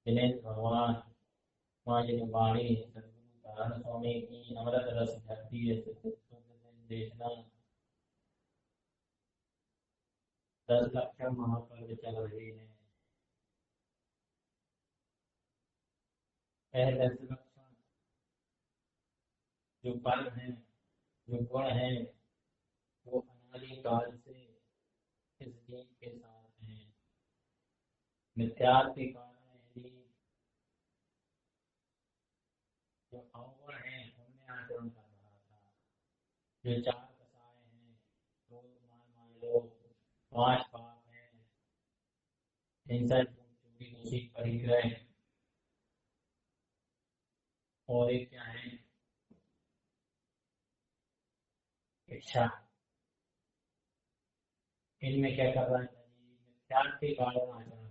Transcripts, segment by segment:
जिनेन्द्र भगवान माँ वाणी सदगुरु नारायण स्वामी की अमृत रस भक्ति देशना 10 लक्षण महापर्व चल रहे हैं। यह 10 लक्षण जो पर्व है, जो गुण है, वो अनादिकाल से इस जीव के साथ हैं। मिथ्यात्व के कारण यदि जो अवगुण है उनमें आचरण कर रहा था, जो 4 कसाय हैं, क्रोध मान लो, 5 पाप हैं, हिंसा चोरी दूसरी परिग्रह, और एक क्या है, इच्छा। इनमें क्या कर रहा है, मिथ्यात्व के कारण आचरण कर रहा है,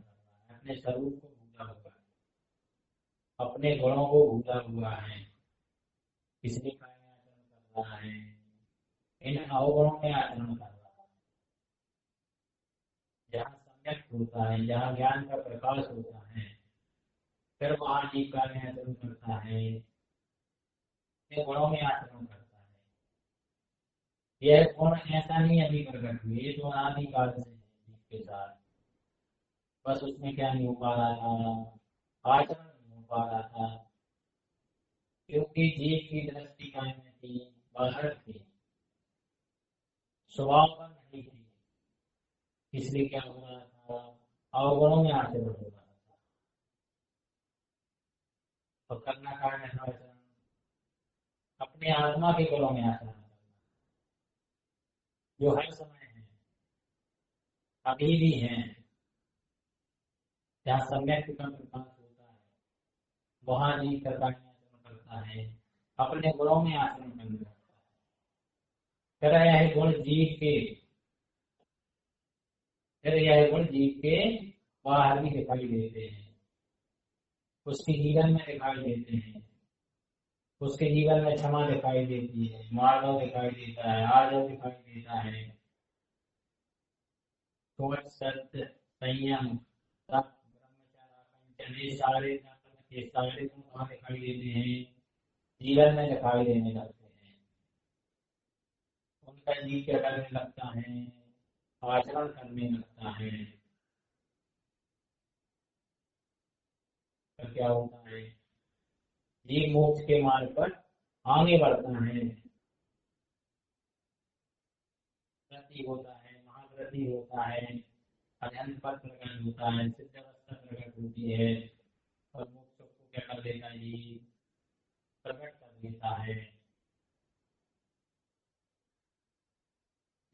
अपने स्वरूप को भूला हुआ है, अपने गुणों को भूला हुआ है, इसलिए कारण आचरण कर रहा है, इन अवगुणों में आचरण कर रहा है। जहाँ सम्यक होता है, जहाँ ज्ञान का प्रकाश होता है, फिर वहाँ जीव कार्य आचरण करता है, इन गुणों में आचरण करता है। यह गुण ऐसा नहीं अभी प्रकट हुए, ये तो अनादिकाल से है जीव के साथ, बस उसमें क्या नहीं हो पा रहा था, आचरण नहीं हो पा रहा था, क्योंकि जीव की दृष्टि कायम थी, बाहर थी, स्वभाव पर नहीं थी, इसलिए क्या हो रहा था, अवगुणों में आचरण हो रहा था। और करना कारण है आचरण, अपने आत्मा के गुणों में आचरण करना, जो हर समय है, अभी भी है। जहाँ सम्यक का प्रकाश होता है, वहाँ जीव का आचरण करता है, अपने गुणों में आचरण करने लगता है। फिर यह गुण जीव के बाहर भी दिखाई देते हैं, उसके जीवन में दिखाई देते हैं, उसके जीवन में क्षमा दिखाई देती है, मार्ग दिखाई देता है, आदर दिखाई देता है, सत्य, संयम, तप, ब्रह्मचर्य, सारे गुण कहाँ दिखाई देते हैं, जीवन में दिखाई देने लगते हैं। उनका जीव क्या करने लगता है, आचरण करने लगता है। तो क्या होता है, जीव मोक्ष के मार्ग पर आगे बढ़ता है, व्रती होता है, महाव्रती होता है, अध्ययन पर प्रकट होता है, सिद्ध अवस्था प्रकट होती है, और मोक्ष को क्या कर देता है, जी प्रकट कर देता है।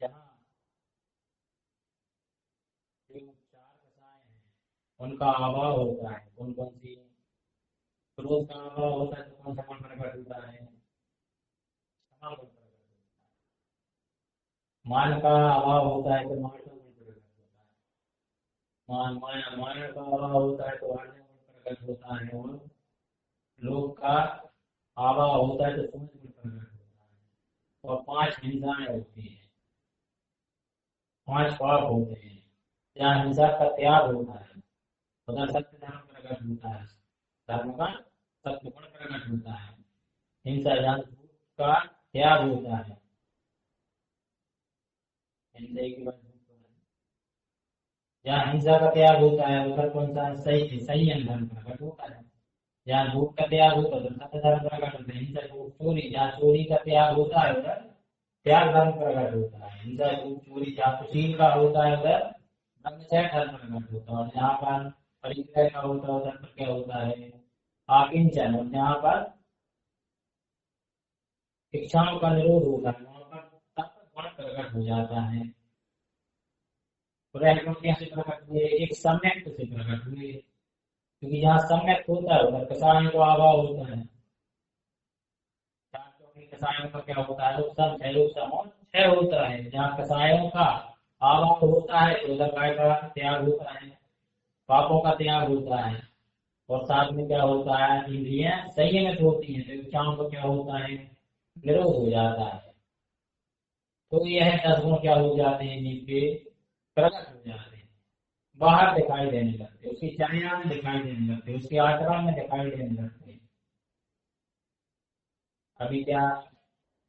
जहाँ जो 4 कसाएं हैं, उनका अभाव होता है, कौन कौन सी, क्रोध का अभाव होता है तो कौन सा गुण प्रकट होता है, क्षमा गुण प्रकट होता है। मान का अभाव होता है तो मान का गुण प्रकट होता है, मान का अभाव होता है तो आर्य गुण प्रकट होता है, और लोग का अभाव होता है तो समझ गुण प्रकट होता है। और 5 हिंसाएं होती हैं, 5 पाप होते हैं। जहाँ हिंसा का त्याग होता है, उधर सत्य धर्म प्रकट होता है, धर्म का सत्य गुण प्रकट होता है। हिंसा जहाँ झूठ का त्याग होता है, हिंसा की बात, जहाँ हिंसा का त्याग होता है उधर कौन सा सही संयम धर्म प्रकट होता है। जहाँ झूठ का त्याग होता है उधर सत्य धर्म प्रकट होता है। हिंसा झूठ चोरी, जहाँ चोरी का त्याग होता है उधर त्याग धर्म प्रकट होता है। हिंसा झूठ चोरी जहाँ कुशील का होता है उधर ब्रह्मचर्य धर्म प्रकट होता है। और जहाँ पर परिग्रह का होता है उधर क्या होता है, आकिंचन। और जहाँ पर इच्छाओं का निरोध होता है वहाँ पर तत्व गुण प्रकट हो जाता है। कैसे प्रकट हुए, एक सम्यक से प्रकट हुए, क्योंकि जहाँ सम्यक होता है उधर कसायों का अभाव होता है। कसायों का क्या होता है, क्षय होता है। जहाँ कसायों का अभाव होता है तो उधर काय का त्याग होता है, पापों का त्याग होता है। और साथ में क्या होता है, इंद्रियां संयमित होती हैं तो इच्छाओं का क्या होता है, निरोध हो जाता है। तो यह 10 गुण क्या हो जाते हैं, जीव के प्रकट हो जाते हैं। बाहर दिखाई देने लगते, उसकी चर्या में दिखाई देने लगते, उसके आचरण में दिखाई देने लगते। अभी क्या,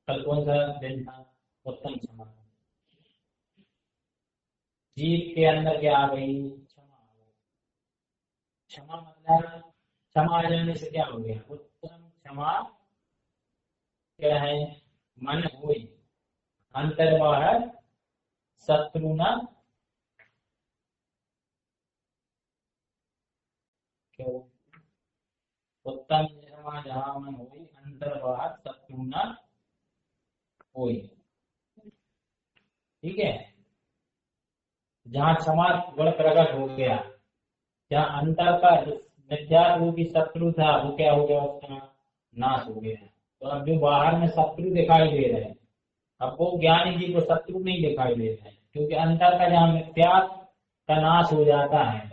कल कौन सा दिन था? उत्तम क्षमा। जीव के अंदर क्या आ गई? क्षमा। क्षमा मतलब, क्षमा आ जाने से क्या हो गया? उत्तम क्षमा क्या है? मन हुई अंतर बाहर शत्रु न, क्यों? उत्तम क्षमा जहाँ मन हुई अंतर बाहर शत्रु न होई। ठीक है, जहाँ क्षमा गुण प्रकट हो गया, जहाँ अंतर का मिथ्या रूपी शत्रु था वो क्या हो गया? उसका नाश हो गया। तो अब जो बाहर में शत्रु दिखाई दे रहे हैं, अब वो ज्ञानी जी को शत्रु नहीं दिखाई दे रहे हैं, क्योंकि अंतर का जहाँ मिथ्या का नाश हो जाता है,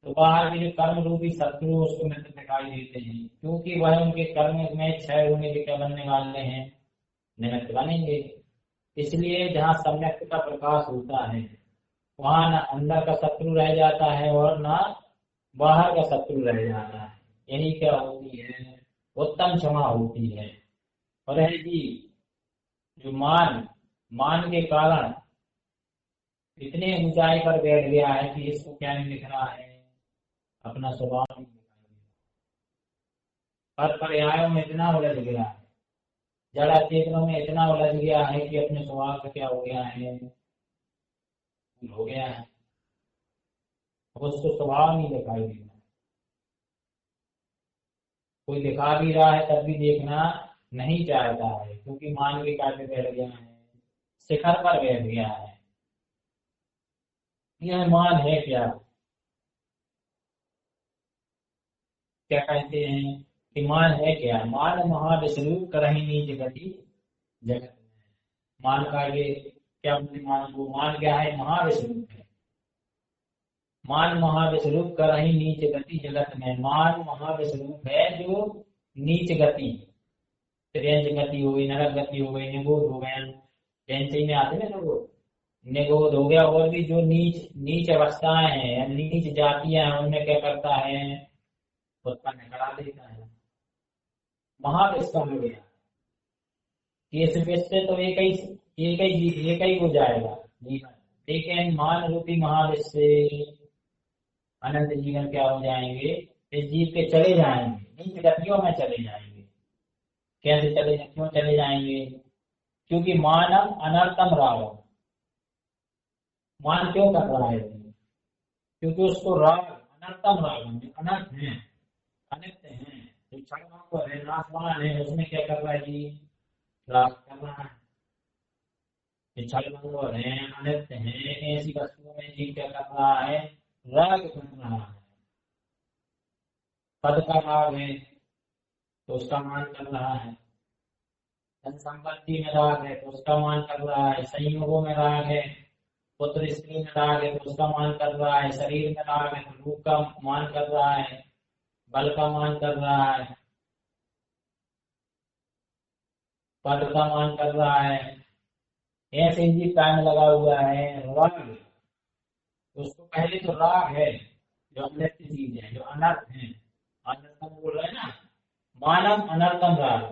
तो बाहर के जो कर्म रूपी शत्रु उसको मित्र दिखाई देते हैं, क्योंकि वह उनके कर्म में क्षय होने के क्या बनने वाले हैं? निमित्त बनेंगे। इसलिए जहाँ सम्यक का प्रकाश होता है, वहां न अंदर का शत्रु रह जाता है और न बाहर का शत्रु रह जाता है। यही क्या होती है? उत्तम क्षमा होती है। और है जी, जो मान, मान के कारण इतने ऊंचाई पर बैठ गया है कि इसको क्या नहीं दिख रहा है? अपना स्वभाव नहीं दिखाई दे रहा। पर पर्यायों में इतना उलझ गया है, जड़ चेतनों में इतना उलझ गया है कि अपने स्वभाव का क्या हो गया है? हो गया है। अब उसको स्वभाव नहीं दिखाई दे रहा। कोई दिखा भी रहा है तब भी देखना नहीं चाहता है, क्योंकि मान के काटे बैठ गया है, शिखर पर बैठ गया है। यह मान है क्या? क्या कहते हैं कि मान है क्या? मान महाविष्णु करही नीच गति जगत में। मान का ये क्या बोलते? मान को, मान क्या है? महाविष्णु है। मान महाविष्णु करही नीच गति जगत में। मान महाविष्णु है जो नीच गति, त्रियंच गति हो गई, नरक गति हो गई, निगोद हो गया, जैसे में आते हैं ना वो, निगोद हो गया। और भी जो नीच नीच अवस्थाएं हैं, नीच जातियां हैं, उनमें क्या करता है? उत्पन्न करा देता है। महाविष्णु हो गया, केस से तो एक ही हो जाएगा जीवन, लेकिन मान रूपी महाविष्णु से अनंत जीवन क्या हो जाएंगे? इस जीव के चले जाएंगे, नीच गतियों में चले जाएंगे। कैसे चले, क्यों चले जाएंगे? क्योंकि मानव अनर्थम राव। मान क्यों कर रहा है? क्योंकि उसको राग, अनर्थम राग, अनर्थ है, अनित्य है, जो क्षण है, नाशवान है, उसमें क्या कर रहा है जी? राग कर रहा है। छल मंगोर है, अनित्य है, ऐसी वस्तुओं में जीव क्या कर रहा है? राग कर रहा है। पद का राग है तो उसका मान कर रहा है, धन संपत्ति में राग है तो उसका मान कर रहा है, संयोगों में राग है, पुत्र स्त्री में राग है तो उसका मान कर रहा है, शरीर में राग है तो रूप का मान कर रहा है, बल का मान कर रहा है, पद का मान कर रहा है। ऐसे ही टाइम लगा हुआ है राग। तो उसको पहले तो राग है जो अनित्य चीज है, जो अनर्थ है, अनर्थम बोल रहे हैं ना, मानव अनर्थम राग।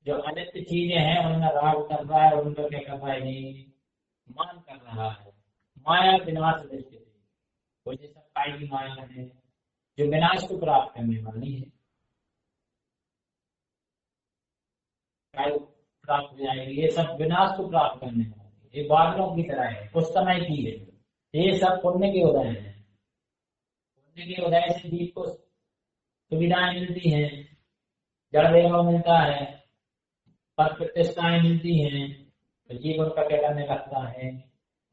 जो अनित्य चीजें हैं उनमें राग कर रहा है, उनको क्या कर रहा है जी? मान कर रहा है। माया विनाश दृष्टि, वो जैसा काय की माया है जो विनाश को प्राप्त करने वाली है, काय प्राप्त हो जाएगी, ये सब विनाश को प्राप्त करने वाली है। ये बादलों की तरह है, कुछ समय की है। ये सब पुण्य के उदय है। पुण्य के उदय से जीव को सुविधाएं मिलती हैं, जड़ वैभव मिलता है, पद प्रतिष्ठाएं मिलती हैं, तो जीवन का क्या करने लगता है?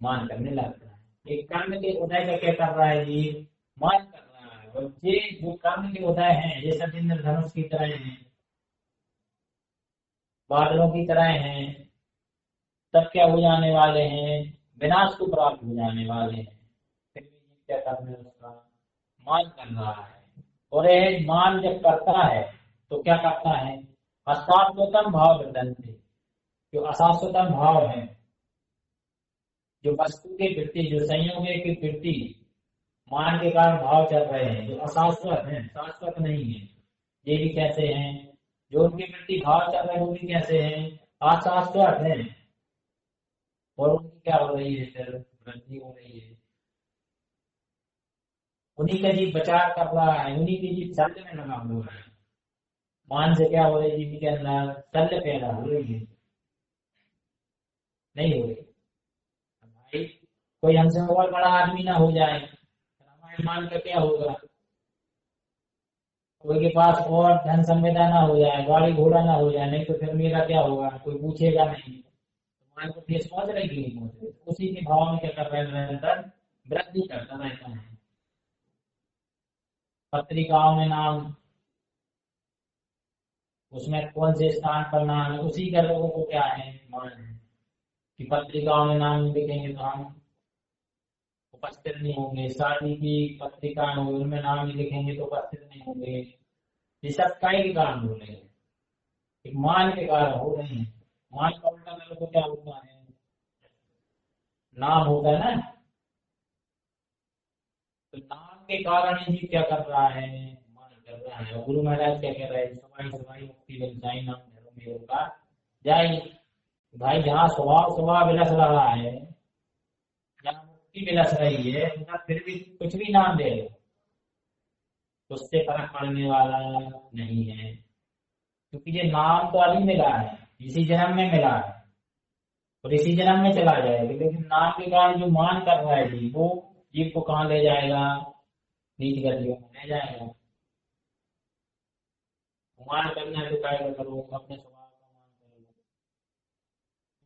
मान करने लगता है। एक कर्म के उदय का क्या कर रहा है जी? मान कर रहा है। और ये जो कर्म के उदय हैं, ये सब इंद्रधनुष की तरह हैं, बादलों की तरह हैं, तब क्या हो जाने वाले हैं? विनाश को प्राप्त हो जाने वाले हैं। फिर भी क्या करना है? उसका मान कर रहा है। और ये मान जब करता है तो क्या करता है? अशाश्वतम भाव बदलते, जो अशाश्वतम भाव है, जो वस्तु के प्रति, जो संयोग के प्रति मान के कारण भाव चल रहे हैं जो अशाश्वत हैं, शाश्वत नहीं है, ये भी कैसे हैं? जो उनके प्रति भाव चल रहे हैं वो भी कैसे हैं? अशाश्वत हैं। और उनकी क्या हो रही है? फिर वृद्धि हो रही है। उन्हीं का जीव बचाव कर रहा है, उन्हीं की जीव शल्य में लगा हुआ है। मान से क्या हो रही है? जीव के अंदर शल्य पैदा हो रही है, नहीं हो रही। भाई कोई हमसे और बड़ा आदमी ना हो जाए, रामायण मान का क्या होगा? कोई के पास और धन संपदा ना हो जाए, गाड़ी घोड़ा ना हो जाए, नहीं तो फिर मेरा क्या होगा? कोई पूछेगा नहीं। मान को ठेस पहुंच रही कि नहीं पहुंच रही? उसी के भाव में क्या कर रहे हैं? निरंतर वृद्धि करता रहता है। पत्रिकाओं में नाम, उसमें कौन से स्थान पर नाम है, उसी का लोगों को क्या है? मान है कि पत्रिकाओं में नाम लिखेंगे तो हम उपस्थित नहीं होंगे। शादी की पत्रिका होगी, उनमें नाम नहीं लिखेंगे तो उपस्थित नहीं होंगे। ये सब काय के कारण हो रहे हैं? एक मान के कारण हो रहे हैं। मान का उल्टा मतलब तो क्या होता है? नाम होता है ना। तो नाम के कारण ये क्या कर रहा है? मान कर रहा है। और गुरु महाराज क्या कह रहे हैं? सवाई सवाई मुक्ति व्यवसायी नाम धर्म में होगा जाए। भाई जहाँ स्वभाव स्वभाव विलस रहा है, जहाँ मुक्ति विलस रही है, उनका फिर भी कुछ भी नाम दे लो, उससे फर्क पड़ने वाला नहीं है। क्योंकि ये नाम तो अभी मिला है, इसी जन्म में मिला है और इसी जन्म में चला जाएगा। लेकिन नाम के कारण जो मान कर रहा है जी, वो जीव को कहाँ ले जाएगा? नीच गतियों में ले जाएगा। मान करना है तो काय का करो? अपने स्वभाव का मान करो,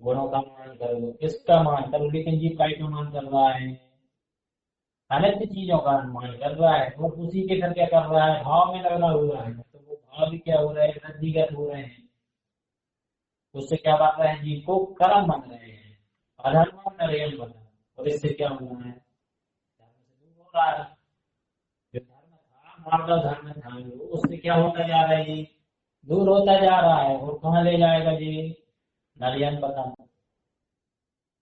गुणों का मान करो, इसका मान करो। लेकिन जीव काय का मान कर रहा है? अनित्य चीजों का मान कर रहा है और उसी के फिर क्या कर रहा है? भाव में लगा हुआ है। तो वो भाव भी क्या हो रहे हैं? वृद्धिगत हो रहे हैं। उससे क्या बन रहे हैं? जीव को कर्म बन रहे हैं, अधर्म नरेन बना। और इससे क्या हो रहा है? धर्म से दूर हो रहा है। जो धर्म था, मार्ग धर्म था जो, उससे क्या होता जा रहा है? जी दूर होता जा रहा है। और कहाँ ले जाएगा जी? नरियन पतन,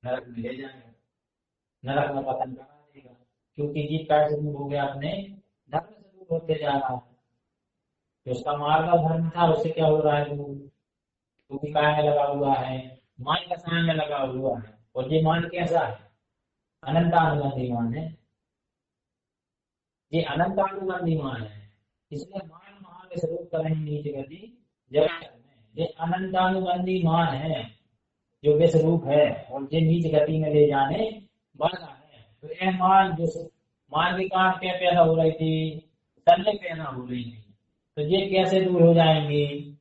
नरक में ले जाएगा। नरक में पतन करा देगा। क्योंकि जीव काय से दूर हो गया? अपने धर्म से दूर होते जा रहा है। जो उसका मार्ग धर्म था, उससे क्या हो रहा है? दूर। क्योंकि काय में लगा हुआ है? मान का समय में लगा हुआ है। और ये मान कैसा है? अनंतानुबंधी मान है। ये अनंतानुबंधी मान है। इसलिए मान महान स्वरूप करें नीच गति जगत में। ये अनंतानुबंधी मान है जो विश्वरूप है और ये नीच गति में ले जाने वाला है। तो यह मान जो मान के कारण क्या पैदा हो रही थी? शल्य पैदा हो रही थी। तो ये कैसे दूर हो जाएंगे?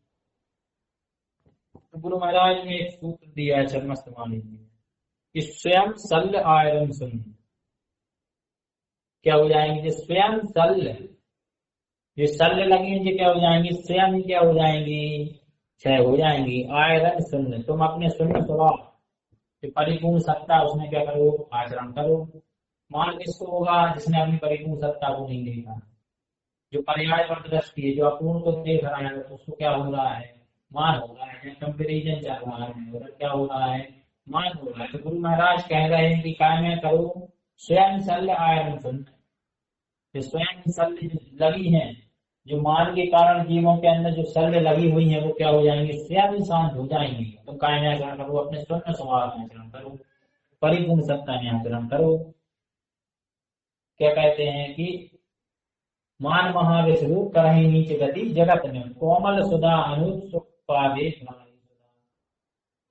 तो गुरु महाराज ने एक सूत्र दिया है, चरमस्त वाणी में, कि स्वयं शल्य आयरन सुन। क्या हो जाएंगे? जो स्वयं शल्य, जो शल्य लगेंगे क्या हो जाएंगी? स्वयं क्या हो जाएंगी? क्षय हो जाएंगी। आयरन शून्य, तुम अपने शून्य स्वभाव जो परिपूर्ण सत्ता, उसमें क्या करो? आचरण करो। मान किसको होगा? जिसने अपनी परिपूर्ण सत्ता को नहीं देखा, जो पर्यायवर्त दृष्टि है, जो अपूर्ण को देख रहा है, तो उसको क्या हो रहा है? मान हो रहा है। कंपेरिजन चल रहा है, उधर क्या हो रहा है? मान हो रहा है। तो गुरु महाराज कह रहे हैं कि काय में करो? स्वयं शल्य आयरन शून्य। तो स्वयं शल्य जो लगी है, जो मान के कारण जीवों के अंदर जो शल्य लगी हुई है, वो क्या हो जाएंगे? स्वयं शांत हो जाएंगे। तो काय में आचरण करो? अपने स्वर्ण स्वभाव में आचरण करो, परिपूर्ण सत्ता में आचरण करो। क्या कहते हैं कि मान महाविश्वरूप करहि नीच गति जगत में, कोमल सुधा अनुज सुख पावे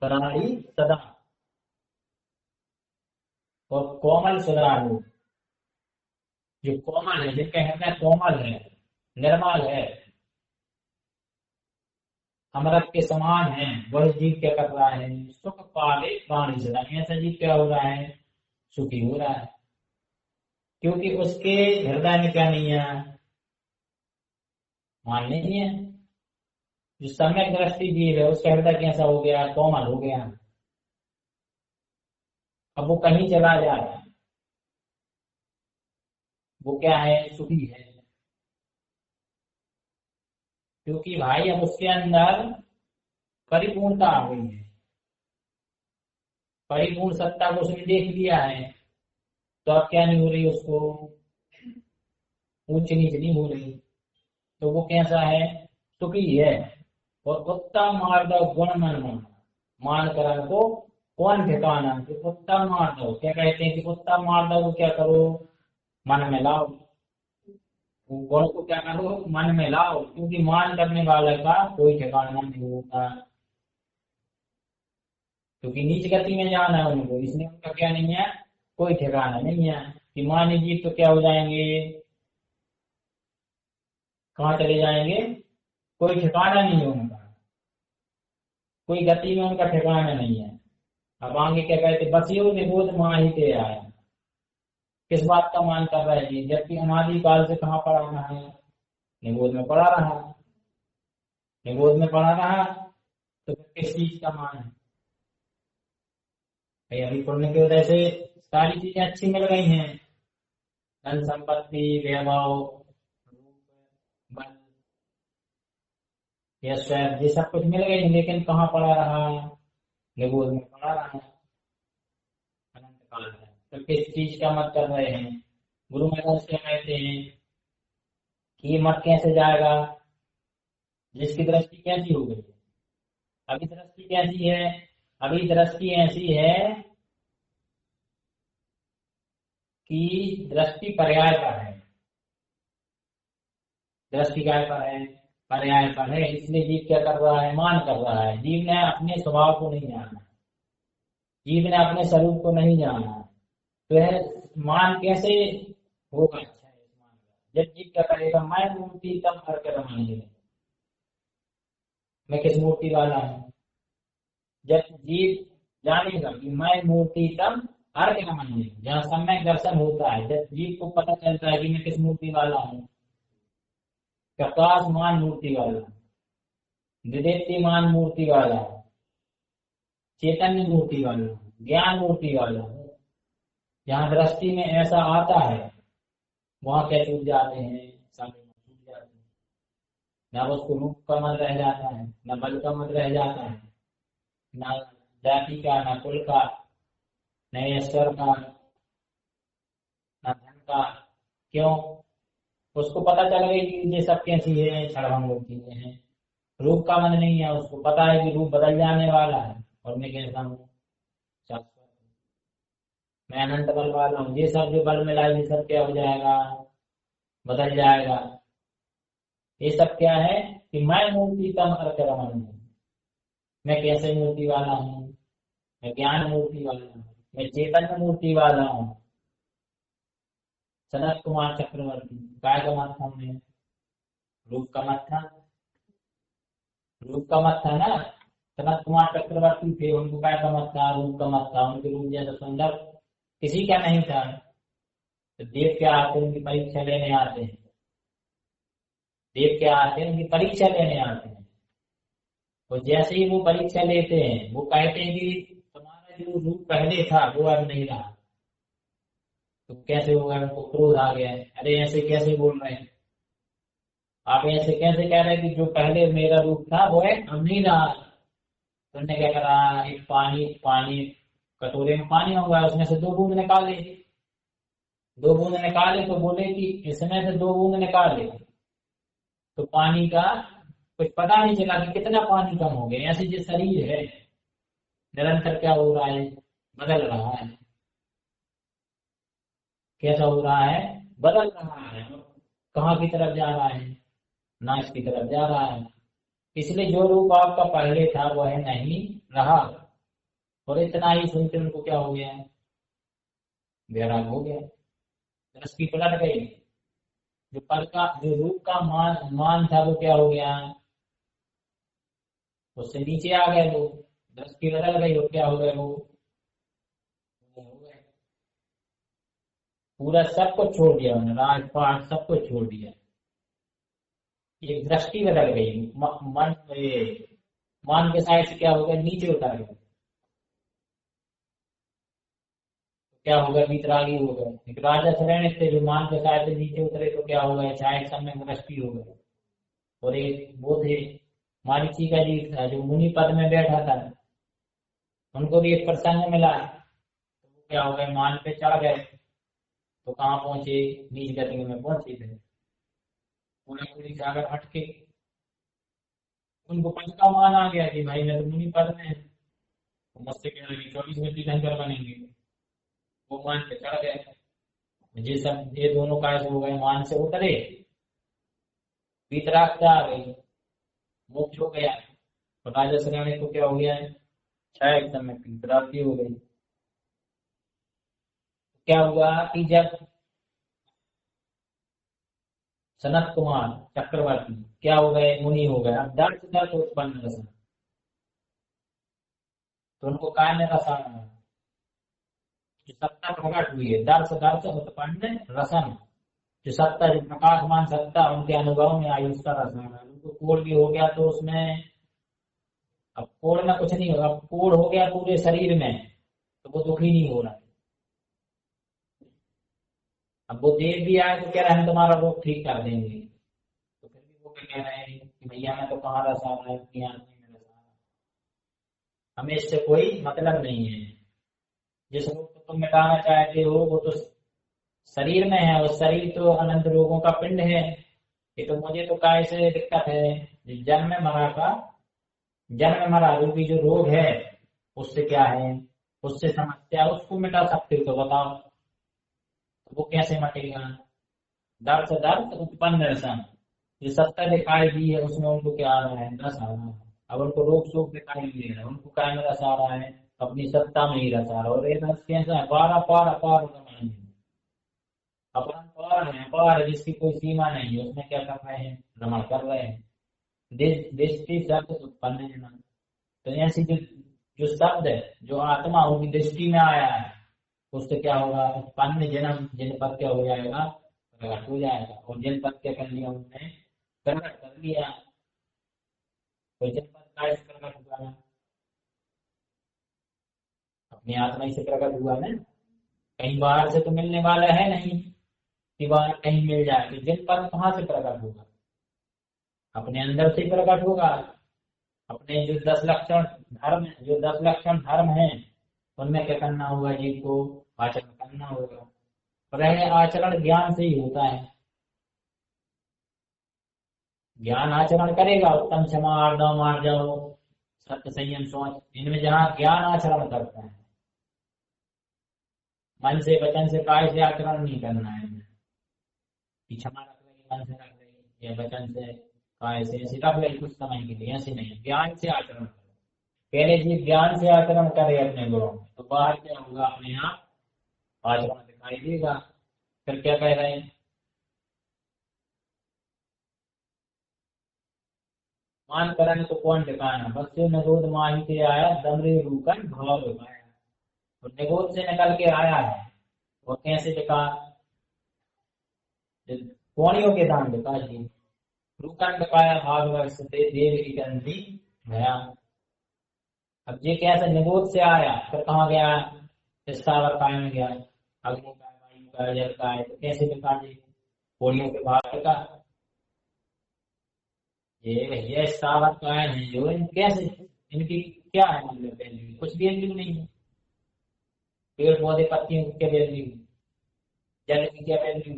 प्राणी सदा। और कोमल सुधा अनुज, जो कोमल है, जिनका हृदय कोमल है, निर्मल है, अमृत के समान है, वह जीव क्या कर रहा है? सुख पावे प्राणी सदा। ऐसा जीव क्या हो रहा है? सुखी हो रहा है। क्योंकि उसके हृदय में क्या नहीं है? मान नहीं है। जो सम्यक दृष्टि जीव है, उसका हृदय कैसा हो गया? कोमल हो गया। अब वो कहीं चला जाए, वो क्या है? सुखी है। क्योंकि भाई अब उसके अंदर परिपूर्णता आ गई है, परिपूर्ण सत्ता को उसने देख लिया है। तो अब क्या नहीं हो रही उसको? ऊंच नीच नहीं हो रही, तो वो कैसा है, सुखी है। और उत्तम मार्ग गुण मन माना, मान कर को कौन ठिकाना कि उत्तम मार्ग, क्या कहते हैं कि उत्तम मार्ग को क्या करो, मन में लाओ, गुण को क्या करो, मन में लाओ, क्योंकि मान करने वाले का कोई ठिकाना नहीं होता, क्योंकि नीच गति में जाना है उनको, इसलिए उनका क्या नहीं है, कोई ठिकाना नहीं है। कि मान जी तो क्या हो जाएंगे, कहाँ चले जाएंगे, कोई ठिकाना नहीं है उनका, कोई गति में उनका ठिकाना नहीं है। अब आगे क्या कहते, बसियो निबोध माहिते आया, किस बात का मान कर रहा है जी, जबकि अनादि काल से कहाँ पड़ा रहा है, निबोध में पड़ा रहा, निबोध में पड़ा रहा, तो फिर किस चीज का मान है भाई, अभी पुण्य की वजह से सारी चीजें अच्छी मिल गई हैं, धन संपत्ति, वैभव, रूप, बल, यश, ये सब कुछ मिल गई, लेकिन कहाँ पड़ा रहा, निबोध में पड़ा रहा, अनंत काल है। तो किस चीज का मत कर रहे हैं, गुरु महाराज क्या कहते हैं कि ये मत कैसे जाएगा, जिसकी दृष्टि कैसी हो गई, अभी दृष्टि कैसी है, अभी दृष्टि ऐसी है कि दृष्टि पर्याय पर है, दृष्टि क्या पर है, पर्याय पर है, इसलिए जीव क्या कर रहा है, मान कर रहा है। जीव ने अपने स्वभाव को नहीं जाना, जीव ने अपने स्वरूप को नहीं जाना, तो यह मान कैसे होगा, अच्छा है इस मान का। जब जीव क्या करेगा, मैं मूर्ति तब हर कर मानेगा, मैं किस मूर्ति वाला हूँ, जब जीव जानेगा कि मैं मूर्ति तब अर्घ मानेगा, जहाँ सम्यक दर्शन होता है, जब जीव को पता चलता है कि मैं किस मूर्ति वाला हूँ, प्रकाशमान मूर्ति वाला, विदेप्तिमान मूर्ति वाला, चैतन्य मूर्ति वाला, ज्ञान मूर्ति वाला, जहाँ दृष्टि में ऐसा आता है, वहां क्या टूट जाते हैं, सारे टूट जाते हैं, न उसको रूप का मन रह जाता है, न बल का मन रह जाता है, न जाति का, न कुल का, न ईश्वर का, न धन का। क्यों, उसको पता चल गई कि ये सब कैसी है, क्षणभंगुर चीजें हैं। रूप का मन नहीं है, उसको पता है कि रूप बदल जाने वाला है, और मैं कैसा हूँ, शाश्वत, मैं अनंत बल वाला हूँ, ये सब जो बल मिला ये सब क्या हो जाएगा, बदल जाएगा। ये सब क्या है कि मैं मूर्ति तम अर्थ रमन हूँ, मैं कैसे मूर्ति वाला हूँ, मैं ज्ञान मूर्ति वाला हूँ, मैं चैतन्य मूर्ति वाला हूँ। सनत कुमार चक्रवर्ती काय का मत था, हमने रूप का मत था, रूप का मत था ना, सनत कुमार चक्रवर्ती थे, उनको काय का मत था, रूप का मत था, उनके रूप जैसा सुंदर किसी का नहीं था। तो देव क्या आते हैं, उनकी परीक्षा लेने आते हैं, देव क्या आते हैं, उनकी परीक्षा लेने आते हैं। तो जैसे ही वो परीक्षा लेते हैं, वो कहते हैं कि तुम्हारा जो रूप पहले था वो अब नहीं रहा। तो कैसे होगा, उनको क्रोध आ गया है, अरे ऐसे कैसे बोल रहे हैं आप, ऐसे कैसे कह रहे हैं कि जो पहले मेरा रूप था वो है अब नहीं रहा। तो उन्होंने क्या करा, एक पानी पानी कटोरे में पानी होगा, उसमें से 2 बूंद निकाले, 2 बूंद निकाले, तो बोले कि इसमें से 2 बूंद निकाले तो पानी का कुछ पता नहीं चला कि कितना पानी कम हो गया। ऐसे जो शरीर है निरंतर क्या हो रहा है, बदल रहा है, कैसा हो रहा है, बदल रहा है, कहाँ की तरफ जा रहा है, नाश की तरफ जा रहा है। इसलिए जो रूप आपका पहले था वह नहीं रहा। और इतना ही सुनते उनको क्या हो गया, वैराग हो गया, दृष्टि पलट गई, जो पल का जो रूप का मान था वो क्या हो गया, उससे नीचे आ गए वो, दृष्टि बदल गई, और क्या हो गए वो हो गए, पूरा सब कुछ छोड़ दिया उन्होंने, राजपाट सब कुछ छोड़ दिया, एक दृष्टि बदल गई, मन मान के साइड से क्या हो गया, नीचे उतर गए, क्या हो गया, वितरागी हो गए। एक राजा श्रेणी थे जो मान के साइड से नीचे उतरे तो क्या हो गया, चाहे समय दृष्टि हो गए। और एक वो थे मारीची का जी था जो मुनि पद में बैठा था, उनको भी एक प्रसंग मिला, तो क्या हो गए, मान पे चढ़ गए, तो कहाँ पहुंचे, नीच गति में पहुंचे थे। पूरा पूरी से अगर हटके उनको पद का मान आ गया कि भाई मैं तो मुनि पद में है, तो मुझसे कह रहे 24 में तीर्थंकर बनेंगे, वो मान के चढ़ गए। ये सब ये दोनों काय हो गए, मान से उतरे, वीतरागता आ गई, मोक्ष हो गया। तो राजा श्रेणी को क्या हो गया है, छह एकदम में वीतरागती हो गई। क्या हुआ कि जब सनत कुमार चक्रवर्ती क्या हो गए, मुनि हो गए, अब दर्द दर्द उत्पन्न रसन, तो उनको काय में रस आ रहा है, जो सत्ता प्रकट हुई है, दर्श दर्श उत्पन्न रसन, जो सत्ता, जो प्रकाशमान सत्ता उनके अनुभव में आई, उसका रस आ रहा है। उनको कोढ़ भी हो गया तो उसमें, अब कोढ़ में कुछ नहीं होगा, अब कोढ़ हो गया पूरे शरीर में तो वो दुखी नहीं हो रहा है। अब वो देव भी आए तो कह रहे हैं हम तुम्हारा रोग ठीक कर देंगे, तो फिर भी वो क्या कह रहे हैं कि भैया मैं तो कहाँ रस आ रहा है, इतनी आदमी में रस आ रहा है, हमें इससे कोई मतलब नहीं है। जिस रोग को तुम मिटाना चाहते हो वो तो शरीर में है, और शरीर तो अनंत रोगों का पिंड है। ये तो मुझे तो काय से दिक्कत है, जन्म मरा का, जन्म मरा रूपी जो रोग है, उससे क्या है, उससे समस्या, उसको मिटा सकते हो तो बताओ, तो वो कैसे मटेगा। दर्द दर्द उत्पन्न रसन, जो सत्ता दिखाई दी है उसमें उनको क्या आ रहा है, रस आ रहा है। अब उनको रोग शोक दिखाई दे रहा है, उनको क्या में रस आ रहा है, अपनी सत्ता में ही रस आ रहा है। और ये रस कैसा है, पार अपार अपार रमणीय, अपरंपार है, अपार है, जिसकी कोई सीमा नहीं है, उसमें क्या कर रहे हैं, भ्रमण कर रहे हैं। दृष्टि शब्द उत्पन्न है ना, तो ऐसी जो जो शब्द है, जो आत्मा उनकी दृष्टि में आया है, उससे क्या होगा, उत्पन्न जन्म जिन पद क्या हो जाएगा, प्रकट हो जाएगा। और जिन पद क्या कर लिया उन्होंने, प्रकट कर लिया, तो जिन पद का इस प्रकट हुआ, अपनी आत्मा ही से प्रकट हुआ ना, कहीं बाहर से तो मिलने वाला है नहीं कि बाहर कहीं मिल जाए, तो जिन पद कहाँ से प्रकट होगा, अपने अंदर से ही प्रकट होगा। अपने जो 10 लक्षण धर्म, जो 10 लक्षण धर्म है, उनमें क्या करना होगा, जीव को आचरण करना होगा। और यह आचरण ज्ञान से ही होता है, ज्ञान आचरण करेगा, उत्तम क्षमा आर्दव मार्जव सत्य संयम सोच, इनमें जहाँ ज्ञान आचरण करता है, मन से वचन से काय से आचरण नहीं करना है कि क्षमा रख रही, मन से रख रही, या वचन से काय से ऐसे रख रही कुछ समय के लिए, ऐसे नहीं, ज्ञान से आचरण करो। पहले जी ज्ञान से आचरण करे अपने गुणों में, तो बाहर क्या होगा, अपने आप आचरण दिखाई देगा। फिर क्या कह रहे हैं, मान करें तो कौन ठिकाना, बच्चे निरोध माही के आया, दमरे रूकन भाव दिखाया। तो निगोद से निकल के आया है, और कैसे दिखा, कौड़ियों के दान दिखा जी, रूकन दिखाया भाग वर्ष से देव की गंधी भया। अब ये कैसे निगोद से आया, फिर कहाँ गया, स्थावर काय में गया, अग्नि का, वायु का, जल का है, तो कैसे दिखा जी, कौड़ियों के भाग का। ये भैया स्थावर काय है जो, इन कैसे, इनकी क्या है मतलब वैल्यू, कुछ भी वैल्यू नहीं है। पेड़ पौधे पत्तियों की क्या वैल्यू, जल की क्या वैल्यू,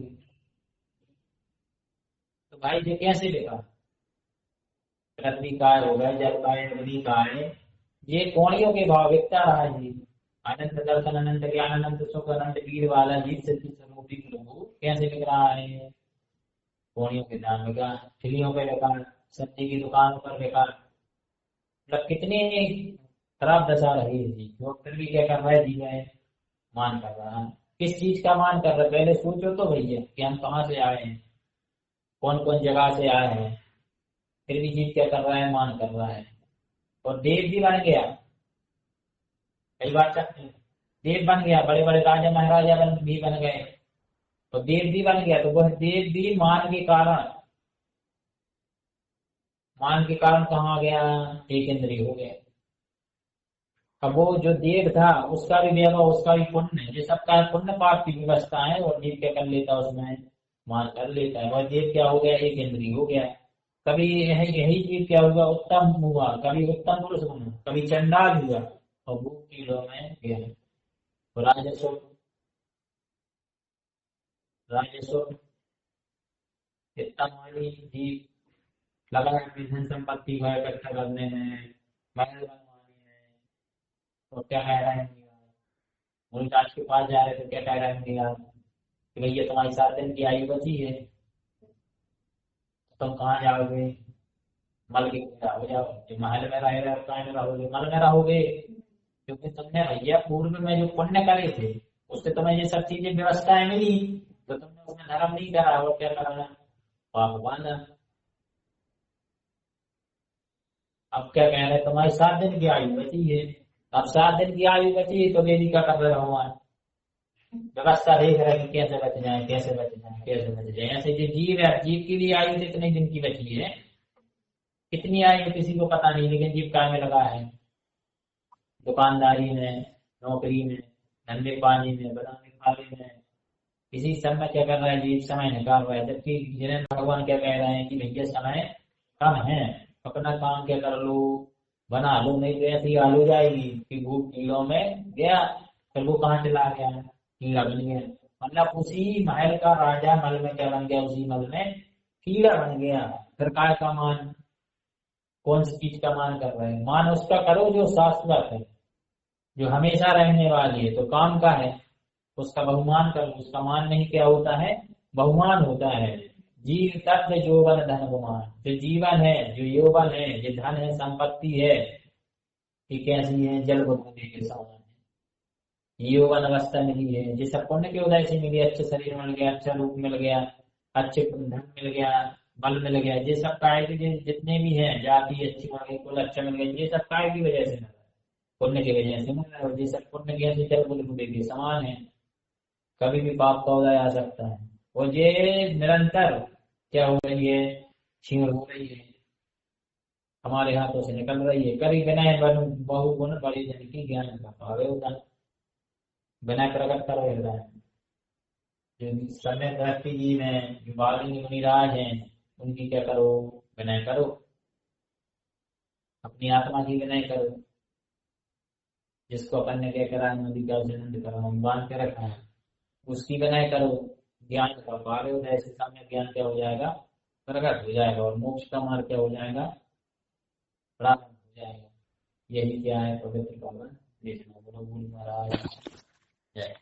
तो भाई ये कैसे देखा, पृथ्वी काय हो गए, जल काय, अग्नि काय, ये कौड़ियों के भाव व्यक्ता रहा जी। अनंत दर्शन, अनंत ज्ञान, अनंत सुख, अनंत वीर वाला जीत सिद्धि स्वरूपी प्रभु कैसे बिक रहा है, कौड़ियों के दाम बिका, ठिलियों पे बिका, सब्जी की दुकानों पर बिका, मतलब कितनी खराब दशा रही है जी। वो फिर भी क्या कर रहा है जी, मैं मान कर रहा है, किस चीज का मान कर रहा है, पहले सोचो तो भैया कि हम कहाँ से आए हैं, कौन कौन जगह से आए हैं, फिर भी जीव क्या कर रहा है, मान कर रहा है। और देव भी बन गया, कई बार देव बन गया, बड़े बड़े राजा महाराजा भी बन गए, तो देव भी बन गया, तो वह देव भी मान के कारण, मान के कारण कहाँ गया, एक इंद्रिय हो गया। अब वो जो देव था उसका भी वैभव, उसका भी पुण्य, ये सबका पुण्य पाप की व्यवस्था है, और जीव क्या कर लेता है उसमें, मान कर लेता है, और जीव क्या हो गया, एक इंद्रिय हो गया। कभी यही जीव क्या हुआ, उत्तम हुआ, कभी उत्तम पुरुष बना, कभी चंडाल हुआ, और भूख कीड़ों में गया। तो राजस्व, राजस्व इतना मानी जीव लगा है अपनी धन संपत्ति को इकट्ठा करने में, महल बनवाने में, तो क्या कह रहे हैं मुल्ताज के पास जा रहे तो क्या कह रहे हैं कि भैया तुम्हारी 7 दिन की आयु बची है, तुम कहाँ जाओगे, मल के हो जाओ, जो महल में रह रहे हो कहाँ में रहोगे, मल में रहोगे, क्योंकि तुमने भैया पूर्व में जो पुण्य करे थे उससे तुम्हें ये सब चीजें व्यवस्थाएं मिली, तो तुमने उसमें धर्म नहीं करा, और क्या कराना, पाप बांधा। अब क्या कह रहे हैं तुम्हारी 7 दिन की आयु बची है, अब 7 दिन की आयु बची है तो देवी का कर रहे हो भगवान, व्यवस्था देख रहे हैं कि कैसे बच जाए, कैसे बच जाए, कैसे बच जाए। ऐसे जो जीव है, जीव की भी आयु कितने दिन की बची है, कितनी आयु किसी को पता नहीं, लेकिन जीव काय में लगा है, दुकानदारी में, नौकरी में, धंधे पानी में, बनाने खाने में, इसी सब में क्या कर रहा है जीव, समय निकाल रहा है। जबकि जिन्हें भगवान क्या कह रहे हैं कि भैया समय कम है, अपना काम क्या कर लो, बना लो, नहीं तो ऐसी हाल हो जाएगी कि भूख कीड़ों में गया, फिर वो कहाँ चला गया, कीड़ा बन गया, मतलब उसी महल का राजा मल में क्या बन गया, उसी मल में कीड़ा बन गया। फिर काय का मान, कौन सी चीज का मान कर रहे हैं, मान उसका करो जो शाश्वत है, जो हमेशा रहने वाली है, तो काम का है उसका बहुमान करो, उसका मान नहीं क्या होता है, बहुमान होता है। जीव तत्व यौवन धन गुमान, जो जीवन है, जो यौवन है, जो धन है, संपत्ति है, ये कैसी है, जल बुद्धि के समान है। यौवन अवस्था मिली है जिस पुण्य के उदय से मिली, अच्छे शरीर मिल गया, अच्छा रूप मिल गया, अच्छे धन मिल गया, बल मिल गया, ये सब काय के जितने भी हैं, जाति अच्छी मिल गई, कुल अच्छा मिल गया, ये सब काय की वजह से मिल रहा है, पुण्य की वजह से मिल रहा है। और ये सब पुण्य कैसे जल बुद्धि के समान है, कभी भी पाप का उदय आ सकता है, और ये निरंतर क्या हो रही है, क्षीण हो रही है, हमारे हाथों से निकल रही है। कभी विनय बहु गुण बड़ी जन की ज्ञान का पावे होता, विनय प्रकट करो हृदय, जो समय दृष्टि जी में जो बाली मुनिराज हैं उनकी क्या करो, विनय करो, अपनी आत्मा की विनय करो, जिसको अपन ने क्या करा, नदी का आनंद करो, हम बांध के रखा है, उसकी विनय करो, ज्ञान का पावे होता है, ऐसे सामने ज्ञान क्या हो जाएगा, प्रकट हो जाएगा, और मोक्ष का मार्ग क्या हो जाएगा, प्राप्त हो जाएगा। यही क्या है पवित्र पावन देखना। बोलो गुरु महाराज जय।